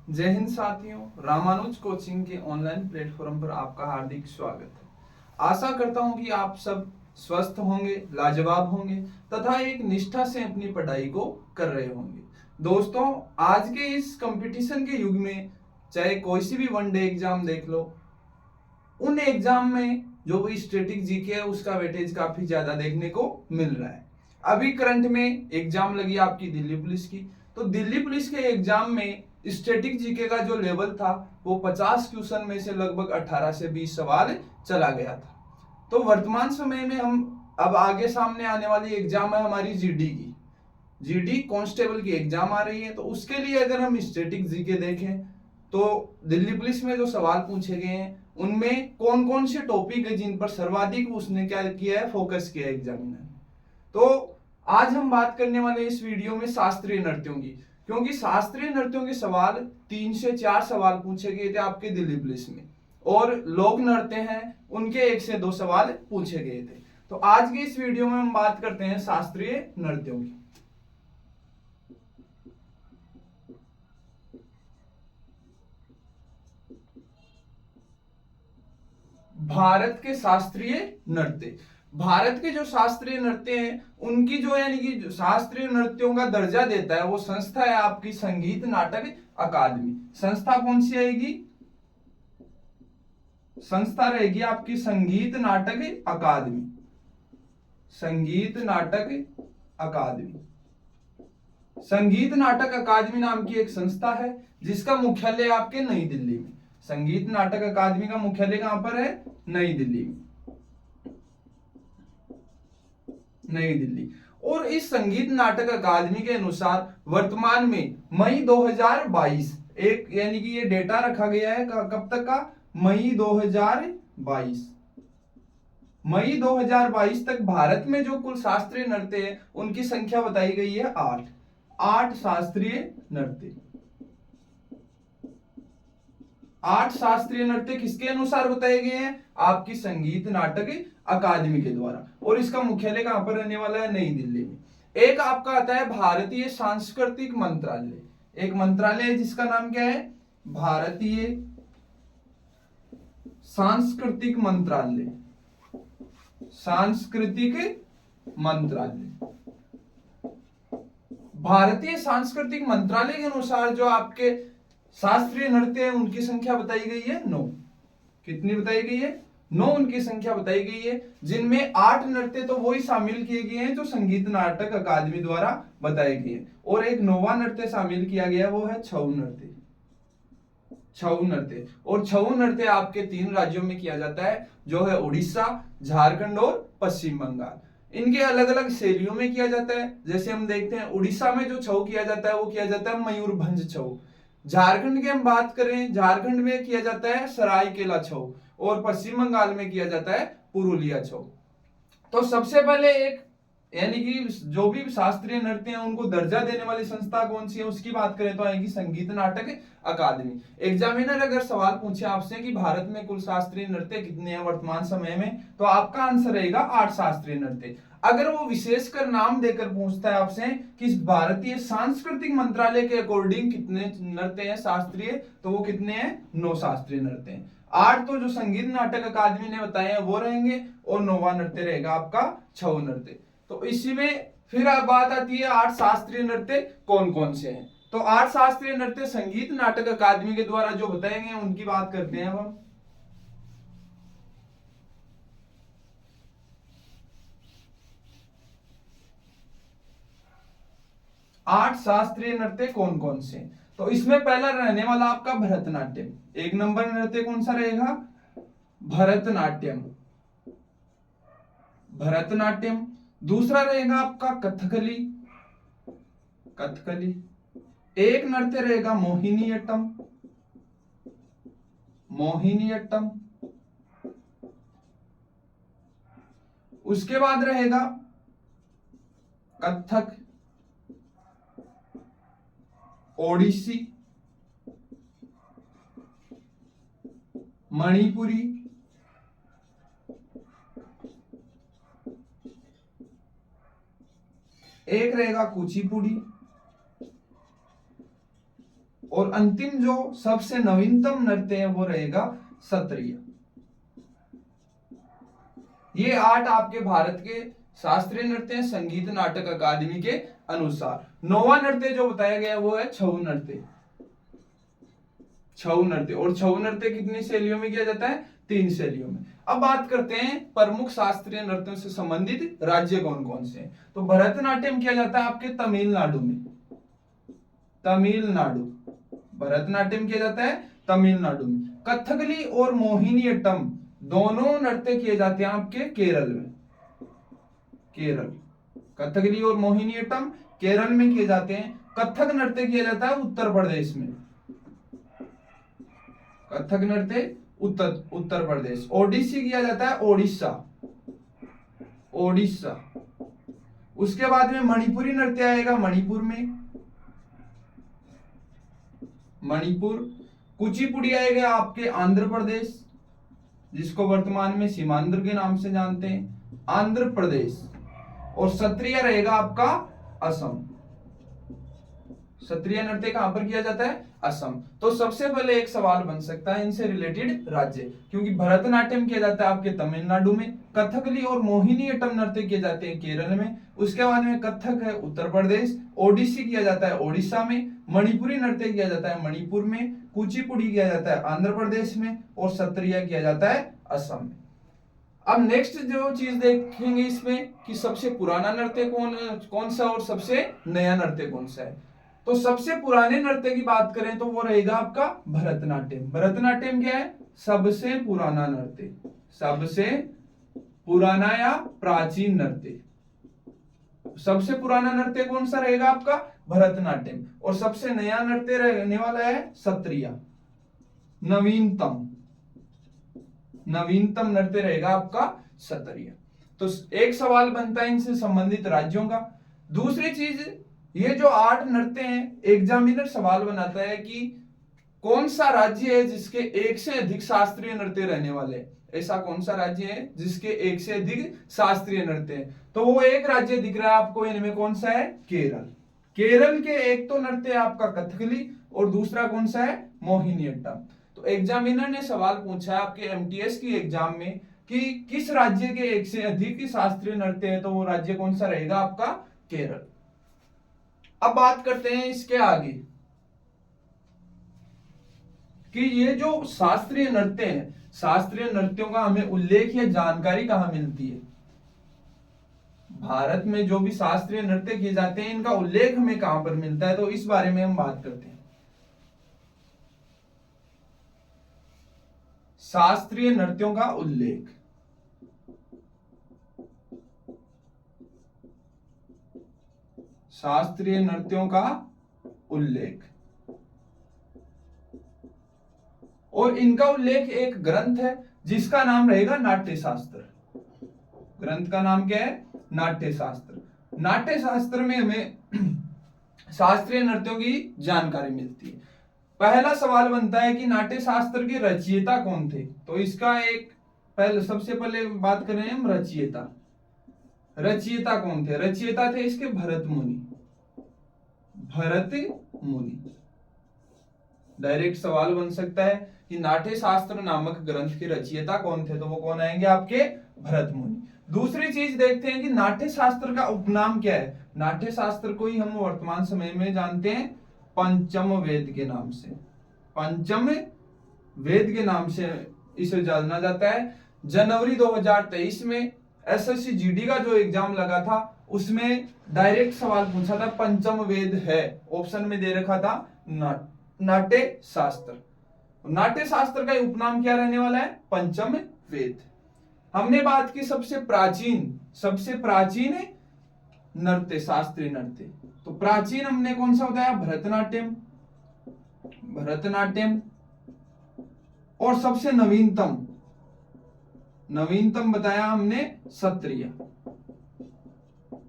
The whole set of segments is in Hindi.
जय हिंद साथियों, रामानुज कोचिंग के ऑनलाइन प्लेटफॉर्म पर आपका हार्दिक स्वागत है। आशा करता हूं कि आप सब स्वस्थ होंगे, लाजवाब होंगे तथा एक निष्ठा से अपनी पढ़ाई को कर रहे होंगे। दोस्तों, आज के इस कंपटीशन के युग में चाहे कोई सी भी वनडे एग्जाम देख लो, उन एग्जाम में जो भी स्टैटिक जीके है उसका वेटेज काफी ज्यादा देखने को मिल रहा है। अभी करंट में एग्जाम लगी आपकी दिल्ली पुलिस की, तो दिल्ली पुलिस के एग्जाम में स्टैटिक जीके का जो लेवल था वो 50 क्वेश्चन में से लगभग 18 से 20 सवाल चला गया था। तो वर्तमान समय में हम अब आगे सामने आने वाली एग्जाम है हमारी जीडी की। जीडी कांस्टेबल की एग्जाम आ रही है, तो उसके लिए अगर हम स्टैटिक जीके देखें तो दिल्ली पुलिस में जो सवाल पूछे गए हैं उनमें कौन कौन से टॉपिक है जिन पर सर्वाधिक उसने क्या किया है, फोकस किया है एग्जामिनर ने। तो आज हम बात करने वाले इस वीडियो में शास्त्रीय नृत्यों की, क्योंकि शास्त्रीय नृत्यों के सवाल 3 से 4 सवाल पूछे गए थे आपके दिल्ली पुलिस में, और लोक नृत्य हैं उनके 1 से 2 सवाल पूछे गए थे। तो आज की इस वीडियो में हम बात करते हैं शास्त्रीय नृत्यों की। भारत के शास्त्रीय नृत्य, भारत के जो शास्त्रीय नृत्य हैं उनकी जो यानी कि जो शास्त्रीय नृत्यों का दर्जा देता है वो संस्था है आपकी संगीत नाटक अकादमी। संस्था कौन सी आएगी? संस्था रहेगी आपकी संगीत नाटक अकादमी। संगीत नाटक अकादमी, संगीत नाटक अकादमी नाम की एक संस्था है जिसका मुख्यालय आपके नई दिल्ली में। संगीत नाटक अकादमी का मुख्यालय कहां पर है? नई दिल्ली में। नई दिल्ली। और इस संगीत नाटक अकादमी के अनुसार वर्तमान में मई 2022 एक यानी कि ये डेटा रखा गया है कब तक का? मई 2022। मई 2022 तक भारत में जो कुल शास्त्रीय नृत्य है उनकी संख्या बताई गई है 8 शास्त्रीय नृत्य। 8 शास्त्रीय नृत्य किसके अनुसार बताए गए हैं? आपकी संगीत नाटक अकादमी के द्वारा। और इसका मुख्यालय कहां पर रहने वाला है? नई दिल्ली में। एक आपका आता है भारतीय सांस्कृतिक मंत्रालय। एक मंत्रालय है जिसका नाम क्या है? भारतीय सांस्कृतिक मंत्रालय। सांस्कृतिक मंत्रालय। भारतीय सांस्कृतिक मंत्रालय के अनुसार जो आपके शास्त्रीय नृत्य है उनकी संख्या बताई गई है 9। कितनी बताई गई है? 9 उनकी संख्या बताई गई है, जिनमें 8 नृत्य तो वही शामिल किए गए हैं जो संगीत नाटक अकादमी द्वारा बताए गए हैं, और एक 9वां नृत्य शामिल किया गया वो है छऊ नृत्य। छऊ नृत्य, और छऊ नृत्य आपके 3 राज्यों में किया जाता है, जो है उड़ीसा, झारखंड और पश्चिम बंगाल। इनके अलग अलग शैलियों में किया जाता है। जैसे हम देखते हैं उड़ीसा में जो छऊ किया जाता है वो किया जाता है मयूरभंज छऊ। झारखंड की हम बात करें, झारखंड में किया जाता है सरायकेला छऊ, और पश्चिम बंगाल में किया जाता है पुरुलिया छऊ। तो सबसे पहले एक यानी कि जो भी शास्त्रीय नृत्य हैं उनको दर्जा देने वाली संस्था कौन सी है उसकी बात करें तो आएगी संगीत नाटक अकादमी। एग्जामिनर अगर सवाल पूछे आपसे कि भारत में कुल शास्त्रीय नृत्य कितने हैं वर्तमान समय में, तो आपका आंसर रहेगा 8 शास्त्रीय नृत्य। अगर वो विशेषकर नाम देकर पूछता है आपसे कि भारतीय सांस्कृतिक मंत्रालय के अकॉर्डिंग कितने नृत्य हैं शास्त्रीय, तो वो कितने हैं? 9 शास्त्रीय नृत्य हैं। 8 तो जो संगीत नाटक अकादमी ने बताए हैं वो रहेंगे, और 9वां नृत्य रहेगा आपका छऊ नृत्य। तो इसी में फिर बात आती है 8 शास्त्रीय नृत्य कौन कौन से हैं। तो 8 शास्त्रीय नृत्य संगीत नाटक अकादमी के द्वारा जो बताए गए उनकी बात करते हैं अब हम। 8 शास्त्रीय नृत्य कौन कौन से? तो इसमें पहला रहने वाला आपका भरतनाट्यम। 1 नंबर नृत्य कौन सा रहेगा? भरतनाट्यम। भरतनाट्यम। दूसरा रहेगा आपका कथकली। कथकली। एक नृत्य रहेगा मोहिनीअट्टम। मोहिनीअट्टम। उसके बाद रहेगा कथक, ओडिसी, मणिपुरी, एक रहेगा कुचिपुड़ी, और अंतिम जो सबसे नवीनतम नृत्य है वो रहेगा सत्रिय। ये 8 आपके भारत के शास्त्रीय नृत्य हैं संगीत नाटक अकादमी के अनुसार। 9वां नृत्य जो बताया गया वो है छऊ नृत्य। छऊ नृत्य, और छऊ नृत्य कितनी शैलियों में किया जाता है? 3 शैलियों में। अब बात करते हैं प्रमुख शास्त्रीय नृत्यों से संबंधित राज्य कौन कौन से हैं। तो भरतनाट्यम किया जाता है आपके तमिलनाडु में, तमिलनाडु। भरतनाट्यम किया जाता है तमिलनाडु में। कथकली और मोहिनीअट्टम दोनों नृत्य किए जाते हैं आपके केरल में, केरल। कथकली और मोहिनीअट्टम केरल में किए जाते हैं। कथक नृत्य किया जाता है उत्तर प्रदेश में, कथक नृत्य उत्तर प्रदेश। ओडिसी किया जाता है ओडिशा, ओडिशा। उसके बाद में मणिपुरी नृत्य आएगा मणिपुर में, मणिपुर। कुचिपुड़ी आएगा आपके आंध्र प्रदेश, जिसको वर्तमान में सीमांध्र के नाम से जानते हैं, आंध्र प्रदेश। और सत्रिय रहेगा आपका असम। सत्रिय नृत्य कहां पर किया जाता है? असम। तो सबसे पहले एक सवाल बन सकता है इनसे रिलेटेड राज्य, क्योंकि भरतनाट्यम किया जाता है आपके तमिलनाडु में, कथकली और मोहिनीअट्टम नृत्य किए जाते हैं केरल में, उसके बाद में कथक है उत्तर प्रदेश, ओडिसी किया जाता है ओडिशा में, मणिपुरी नृत्य किया जाता है मणिपुर में, कुचिपुड़ी किया जाता है आंध्र प्रदेश में, और सत्रिय किया जाता है असम में। अब नेक्स्ट जो चीज देखेंगे इसमें कि सबसे पुराना नृत्य कौन सा और सबसे नया नृत्य कौन सा है। तो सबसे पुराने नृत्य की बात करें तो वो रहेगा आपका भरतनाट्यम। भरतनाट्यम क्या है? सबसे पुराना नृत्य, सबसे पुराना या प्राचीन नृत्य। सबसे पुराना नृत्य कौन सा रहेगा आपका? भरतनाट्यम। और सबसे नया नृत्य रहने वाला है सत्रिय। नवीनतम, नवीनतम नृत्य रहेगा आपका सत्रिय। तो एक सवाल बनता है इनसे संबंधित राज्यों का। दूसरी चीज, ये जो 8 नृत्य हैं, एग्जामिनर सवाल बनाता है कि कौन सा राज्य है जिसके 1 से अधिक शास्त्रीय नृत्य रहने वाले। ऐसा कौन सा राज्य है जिसके 1 से अधिक शास्त्रीय नृत्य है? तो वो एक राज्य दिख रहा है आपको, इनमें कौन सा है? केरल। केरल के एक तो नृत्य है आपका कथकली और दूसरा कौन सा है? मोहिनीअट्टम। तो एग्जामिनर ने सवाल पूछा है आपके एमटीएस की एग्जाम में कि किस राज्य के 1 से अधिक शास्त्रीय नृत्य है, तो वो राज्य कौन सा रहेगा आपका? केरल। अब बात करते हैं इसके आगे कि ये जो शास्त्रीय नृत्य हैं, शास्त्रीय नृत्यों का हमें उल्लेख या जानकारी कहां मिलती है। भारत में जो भी शास्त्रीय नृत्य किए जाते हैं इनका उल्लेख हमें कहां पर मिलता है, तो इस बारे में हम बात करते हैं। शास्त्रीय नृत्यों का उल्लेख, शास्त्रीय नृत्यों का उल्लेख, और इनका उल्लेख एक ग्रंथ है जिसका नाम रहेगा नाट्य शास्त्र। ग्रंथ का नाम क्या है? नाट्य शास्त्र। नाट्य शास्त्र में हमें शास्त्रीय नृत्यों की जानकारी मिलती है। पहला सवाल बनता है कि नाट्य शास्त्र के रचयिता कौन थे। तो इसका एक सबसे पहले बात करें हम रचयिता। रचयिता कौन थे? रचयिता थे इसके भरत मुनि, भरत मुनि। डायरेक्ट सवाल बन सकता है कि नाट्य शास्त्र नामक ग्रंथ के रचयिता कौन थे, तो वो कौन आएंगे? आपके भरत मुनि। दूसरी चीज देखते हैं कि नाट्य शास्त्र का उपनाम क्या है। नाट्य शास्त्र को ही हम वर्तमान समय में जानते हैं पंचम वेद के नाम से, पंचम वेद के नाम से इसे जाना जाता है। जनवरी 2023 में एसएससी जीडी का जो एग्जाम लगा था उसमें डायरेक्ट सवाल पूछा था पंचम वेद है, ऑप्शन में दे रखा था नाट्य शास्त्र। नाट्य शास्त्र का उपनाम क्या रहने वाला है? पंचम वेद। हमने बात की सबसे प्राचीन नृत्य, शास्त्रीय नृत्य। तो प्राचीन हमने कौन सा बताया? भरतनाट्यम, भरतनाट्यम। और सबसे नवीनतम बताया हमने सत्रिय,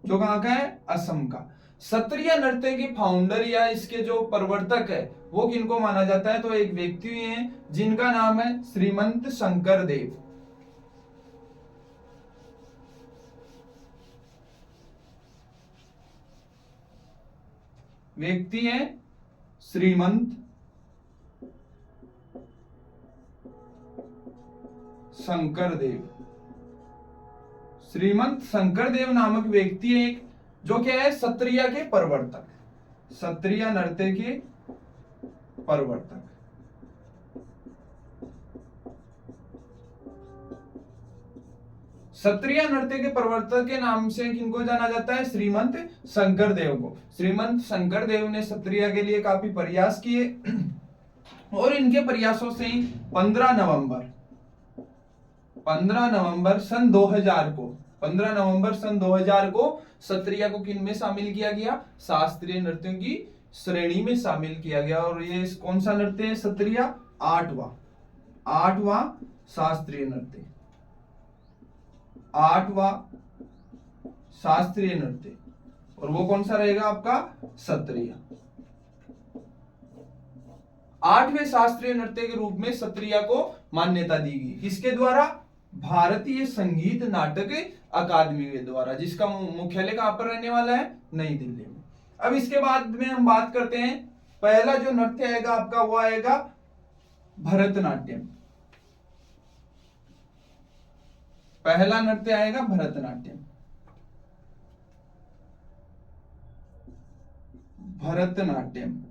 जो कहां का है? असम का। सत्रिय नृत्य के फाउंडर या इसके जो प्रवर्तक है वो किनको माना जाता है? तो एक व्यक्ति हैं जिनका नाम है श्रीमंत शंकर देव। व्यक्ति हैं श्रीमंत शंकरदेव। श्रीमंत शंकरदेव नामक व्यक्ति एक जो क्या है, सत्रिया के प्रवर्तक, सत्रिया नृत्य के प्रवर्तक। सत्रिया नृत्य के प्रवर्तक के नाम से किनको जाना जाता है, श्रीमंत शंकरदेव को। श्रीमंत शंकरदेव ने सत्रिया के लिए काफी प्रयास किए और इनके प्रयासों से ही 15 नवंबर सन 2000 को 15 नवंबर सन 2000 को सत्रिया को किन में शामिल किया गया, शास्त्रीय नृत्यों की श्रेणी में शामिल किया गया। और ये कौन सा नृत्य है, सत्रिया? आठवां शास्त्रीय नृत्य, 8वां शास्त्रीय नृत्य, और वो कौन सा रहेगा आपका, सत्रिया। 8वें शास्त्रीय नृत्य के रूप में सत्रिया को मान्यता दी गई। किसके द्वारा? भारतीय संगीत नाटक अकादमी के द्वारा, जिसका मुख्यालय कहां पर रहने वाला है, नई दिल्ली में। अब इसके बाद में हम बात करते हैं, पहला जो नृत्य आएगा आपका वो आएगा भरतनाट्यम। पहला नृत्य आएगा भरतनाट्यम। भरतनाट्यम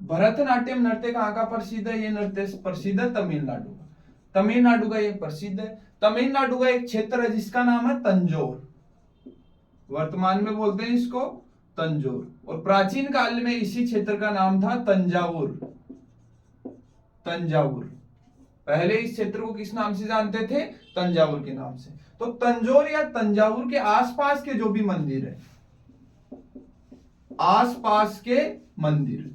भरतनाट्यम नृत्य कहां का प्रसिद्ध है? ये नृत्य प्रसिद्ध है तमिलनाडु का। तमिलनाडु का ये प्रसिद्ध है। तमिलनाडु का एक क्षेत्र है जिसका नाम है तंजौर, वर्तमान में बोलते हैं इसको तंजौर, और प्राचीन काल में इसी क्षेत्र का नाम था तंजावुर। तंजावुर, पहले इस क्षेत्र को किस नाम से जानते थे? तंजावुर के नाम से। तो तंजौर या तंजावुर के आसपास के जो भी मंदिर है, आसपास के मंदिर,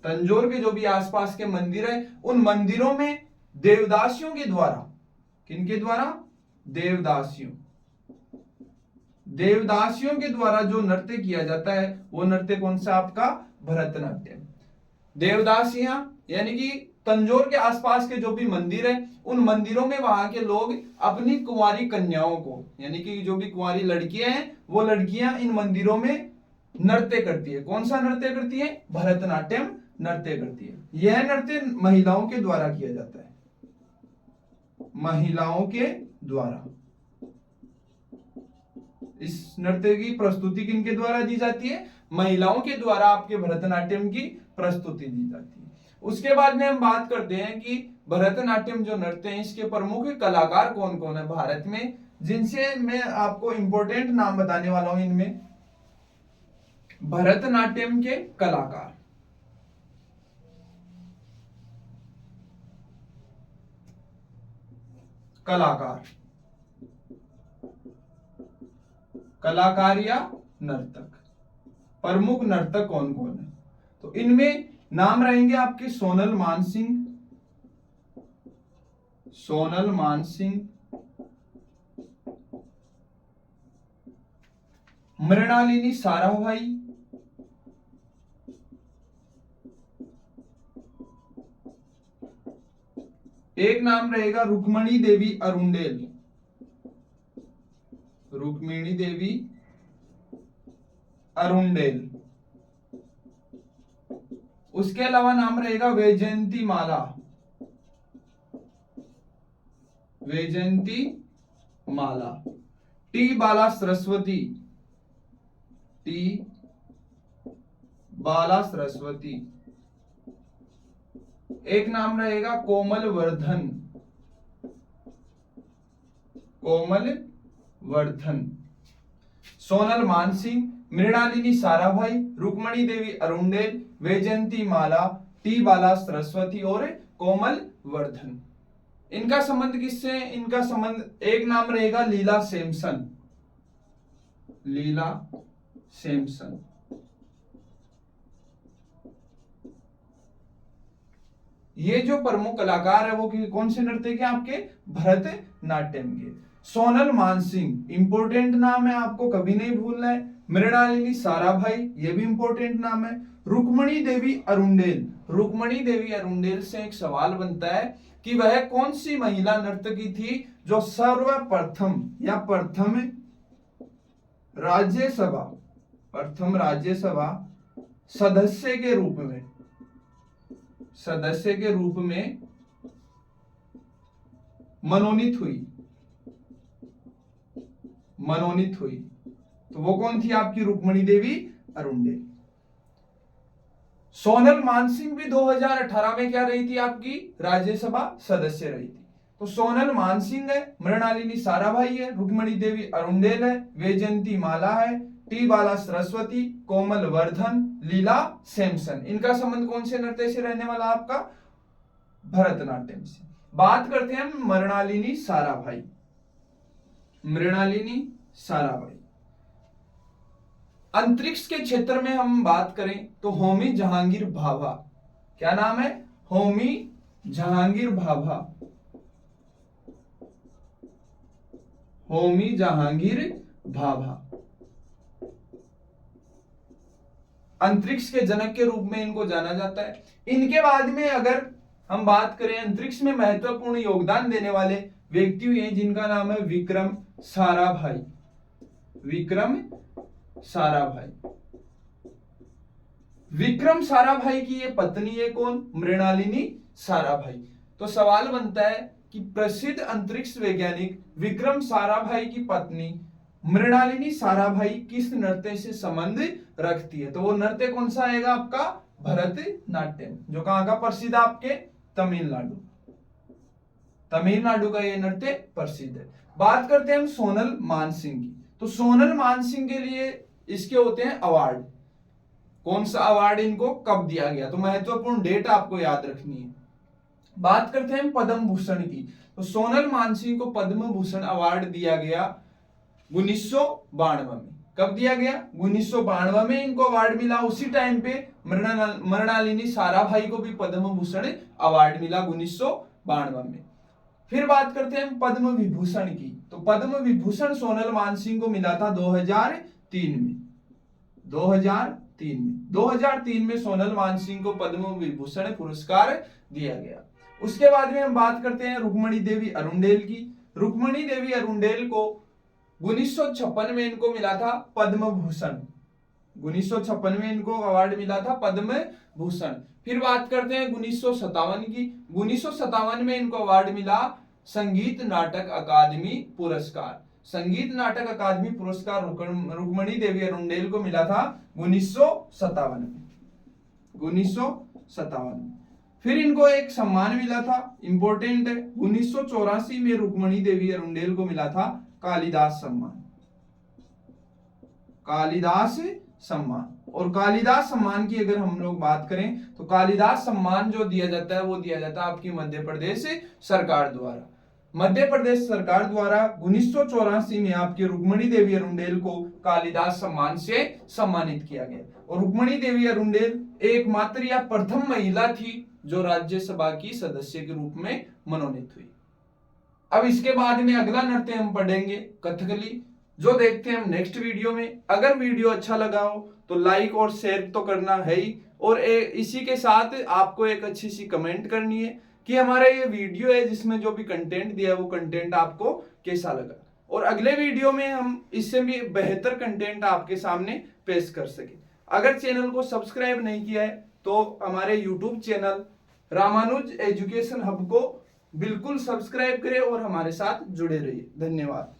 तंजौर के जो भी आसपास के मंदिर है, उन मंदिरों में देवदासियों के द्वारा, किनके द्वारा? देवदासियों के द्वारा जो नृत्य किया जाता है वो नृत्य कौन सा आपका? भरतनाट्यम। देवदासियां यानी कि तंजौर के आसपास के जो भी मंदिर है, उन मंदिरों में वहां के लोग अपनी कुंवारी कन्याओं को, यानी कि जो भी कुंवारी लड़कियां हैं, वो लड़कियां इन मंदिरों में नृत्य करती है। कौन सा नृत्य करती है? भरतनाट्यम नृत्य करती है। यह नृत्य महिलाओं के द्वारा किया जाता है, महिलाओं के द्वारा। इस नृत्य की प्रस्तुति किनके द्वारा दी जाती है? महिलाओं के द्वारा आपके भरतनाट्यम की प्रस्तुति दी जाती है। उसके बाद में हम बात करते हैं कि भरतनाट्यम जो नृत्य है, इसके प्रमुख कलाकार कौन कौन है भारत में, जिनसे मैं आपको इंपॉर्टेंट नाम बताने वाला हूं। इनमें भरतनाट्यम के कलाकार, कलाकार या नर्तक, प्रमुख नर्तक कौन कौन है? तो इनमें नाम रहेंगे आपके सोनल मानसिंह, मृणालिनी साराभाई, एक नाम रहेगा रुक्मणी देवी अरुंडेल, उसके अलावा नाम रहेगा वैजयंती माला, टी बाला सरस्वती, एक नाम रहेगा कोमल वर्धन। सोनल मानसिंह, मृणालिनी साराभाई, रुक्मणी देवी अरुंडेल, वैजयंती माला, टी बाला सरस्वती और कोमल वर्धन। इनका संबंध किससे? इनका संबंध, एक नाम रहेगा लीला सैमसन। ये जो प्रमुख कलाकार है वो कौन से नृत्य के? आपके भरतनाट्यम के। सोनल मानसिंह इंपोर्टेंट नाम है, आपको कभी नहीं भूलना है। मृणालिनी साराभाई, ये भी इंपोर्टेंट नाम है। रुक्मणी देवी अरुंडेल से एक सवाल बनता है कि वह कौन सी महिला नर्तकी थी जो सर्वप्रथम या प्रथम राज्यसभा प्रथम राज्यसभा सदस्य के रूप में मनोनीत हुई। तो वो कौन थी? आपकी रुक्मणी देवी अरुणडेल। सोनल मानसिंह भी 2018 में क्या रही थी? आपकी राज्यसभा सदस्य रही थी। तो सोनल मानसिंह है, मृणालिनी साराभाई है, रुक्मणी देवी अरुणडेल है, वैजयंती माला है, टी बाला सरस्वती, कोमल वर्धन, लीला सैमसन। इनका संबंध कौन से नृत्य से रहने वाला? आपका भरतनाट्यम से। बात करते हैं हम मृणालिनी साराभाई। अंतरिक्ष के क्षेत्र में हम बात करें तो होमी जहांगीर भाभा। क्या नाम है? होमी जहांगीर भाभा। अंतरिक्ष के जनक के रूप में इनको जाना जाता है। इनके बाद में अगर हम बात करें अंतरिक्ष में महत्वपूर्ण योगदान देने वाले व्यक्ति हुए हैं जिनका नाम है विक्रम साराभाई। विक्रम साराभाई की ये पत्नी है कौन? मृणालिनी साराभाई। तो सवाल बनता है कि प्रसिद्ध अंतरिक्ष वैज्ञानिक विक्रम साराभाई की पत्नी मृणालिनी साराभाई किस नृत्य से संबंध रखती है? तो वो नृत्य कौन सा आएगा? आपका भरतनाट्यम, जो कहां का प्रसिद्ध? आपके तमिलनाडु का ये नृत्य प्रसिद्ध है। बात करते हैं हम सोनल मानसिंह की। तो सोनल मानसिंह के लिए इसके होते हैं अवार्ड। कौन सा अवार्ड इनको कब दिया गया? तो महत्वपूर्ण डेट आपको याद रखनी है। बात करते हैं पद्म भूषण की। तो सोनल मानसिंह को पद्म भूषण अवार्ड दिया गया 1992 में। कब दिया गया? 1992 में इनको अवार्ड मिला। उसी टाइम पे मृणालिनी साराभाई को भी पद्म भूषण अवार्ड मिला 1992 में। फिर बात करते हैं पद्म विभूषण की। तो पद्म विभूषण सोनल मानसिंह को मिला था 2003 में। 2003 में सोनल मानसिंह को पद्म विभूषण पुरस्कार दिया गया। उसके बाद में हम बात करते हैं रुक्मणी देवी अरुणडेल की। रुक्मणी देवी अरुणडेल को 1956 में इनको मिला था पद्म भूषण। 1956 में इनको अवार्ड मिला था पद्म भूषण। फिर बात करते हैं 1957 की। 1957 में इनको अवार्ड मिला संगीत नाटक अकादमी पुरस्कार। संगीत नाटक अकादमी पुरस्कार रुक्मणी देवी अरुणडेल को मिला था 1957 में। फिर इनको एक सम्मान मिला था, इंपॉर्टेंट है, 1984 में रुक्मणी देवी अरुणडेल को मिला था कालिदास सम्मान। और कालिदास सम्मान की अगर हम लोग बात करें तो कालिदास सम्मान जो दिया जाता है वो दिया जाता है आपकी मध्य प्रदेश सरकार द्वारा। मध्य प्रदेश सरकार द्वारा 1984 में आपकी रुक्मणी देवी अरुणडेल को कालिदास सम्मान से सम्मानित किया गया। और रुक्मणी देवी अरुणडेल एकमात्र या प्रथम महिला थी जो राज्यसभा की सदस्य के रूप में मनोनीत हुई। अब इसके बाद में अगला नृत्य हम पढ़ेंगे कथकली, जो देखते हैं हम नेक्स्ट वीडियो में। अगर वीडियो अच्छा लगा हो तो लाइक और शेयर तो करना है ही, और इसी के साथ आपको एक अच्छी सी कमेंट करनी है कि हमारा ये वीडियो है जिसमें जो भी कंटेंट दिया है वो कंटेंट आपको कैसा लगा, और अगले वीडियो में हम इससे भी बेहतर कंटेंट आपके सामने पेश कर सके। अगर चैनल को सब्सक्राइब नहीं किया है तो हमारे YouTube channel Ramanuj education hub को बिल्कुल सब्सक्राइब करें और हमारे साथ जुड़े रहिए। धन्यवाद।